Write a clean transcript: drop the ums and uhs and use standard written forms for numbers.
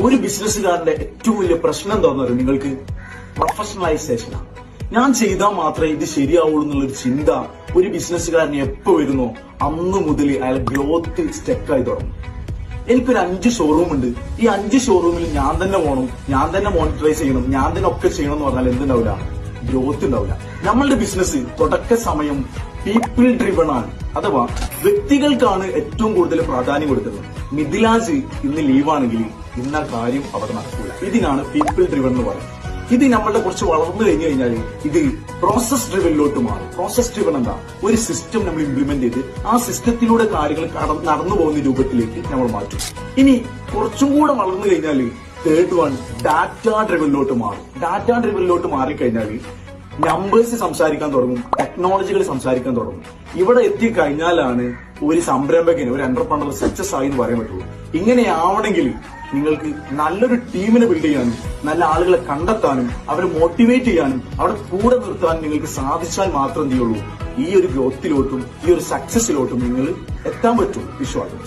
ഒരു ബിസിനസ്സുകാരന്റെ ഏറ്റവും വലിയ പ്രശ്നം എന്താണെന്ന് പറയുന്നത് നിങ്ങൾക്ക് പ്രൊഫഷണലൈസേഷനാണ്. ഞാൻ ചെയ്താൽ മാത്രമേ ഇത് ശരിയാവുള്ളൂ എന്നുള്ളൊരു ചിന്ത ഒരു ബിസിനസ്സുകാരന് എപ്പോ വരുന്നോ അന്ന് മുതൽ അയാൾ ഗ്രോത്ത് സ്റ്റെക്കായി തുടങ്ങും. എനിക്കൊരു 5 ഷോറൂം ഉണ്ട്. ഈ 5 ഷോറൂമിൽ ഞാൻ തന്നെ പോകണം, ഞാൻ തന്നെ മോണിറ്ററൈസ് ചെയ്യണം, ഞാൻ തന്നെ ഒക്കെ ചെയ്യണം എന്ന് പറഞ്ഞാൽ എന്തുണ്ടാവില്ല, ഗ്രോത്ത് ഉണ്ടാവില്ല. നമ്മളുടെ ബിസിനസ് തുടക്ക സമയം പീപ്പിൾ ഡ്രിവൺ ആണ്, അഥവാ വ്യക്തികൾക്കാണ് ഏറ്റവും കൂടുതൽ പ്രാധാന്യം കൊടുക്കുന്നത്. മിഥിലാജ് ഇന്ന് ലീവാണെങ്കിൽ ഇന്ന കാര്യം അവിടെ നടക്കില്ല. ഇതിനാണ് പീപ്പിൾ ഡ്രിവൺ എന്ന് പറയുന്നത്. ഇത് നമ്മളുടെ കുറച്ച് വളർന്നു കഴിഞ്ഞു കഴിഞ്ഞാൽ ഇത് പ്രോസസ് ഡ്രിവനിലോട്ട് മാറും. പ്രോസസ് ഡ്രിവൻ എന്താ, ഒരു സിസ്റ്റം നമ്മൾ ഇംപ്ലിമെന്റ് ചെയ്ത് ആ സിസ്റ്റത്തിലൂടെ കാര്യങ്ങൾ നടന്നു പോകുന്ന രൂപത്തിലേക്ക് നമ്മൾ മാറ്റും. ഇനി കുറച്ചും കൂടെ വളർന്നു കഴിഞ്ഞാൽ തേർഡ് വൺ ഡാറ്റ ഡ്രിവനിലോട്ട് മാറും. ഡാറ്റ ഡ്രിവനിലോട്ട് മാറിക്കഴിഞ്ഞാൽ നമ്പേഴ്സ് സംസാരിക്കാൻ തുടങ്ങും, ടെക്നോളജികൾ സംസാരിക്കാൻ തുടങ്ങും. ഇവിടെ എത്തിക്കഴിഞ്ഞാലാണ് ഒരു സംരംഭകന്, ഒരു എന്റർപ്രണർ സക്സസ് ആയി എന്ന് പറയാൻ പറ്റുള്ളൂ. ഇങ്ങനെയാവണമെങ്കിൽ നിങ്ങൾക്ക് നല്ലൊരു ടീമിനെ ബിൽഡ് ചെയ്യാനും നല്ല ആളുകളെ കണ്ടെത്താനും അവരെ മോട്ടിവേറ്റ് ചെയ്യാനും അവിടെ കൂടെ നിർത്താനും നിങ്ങൾക്ക് സാധിച്ചാൽ മാത്രം എന്ത് ചെയ്യുള്ളൂ, ഈ ഒരു ഗ്രോത്തിലോട്ടും ഈ ഒരു സക്സസിലോട്ടും നിങ്ങൾ എത്താൻ പറ്റും. വിശ്വാസം.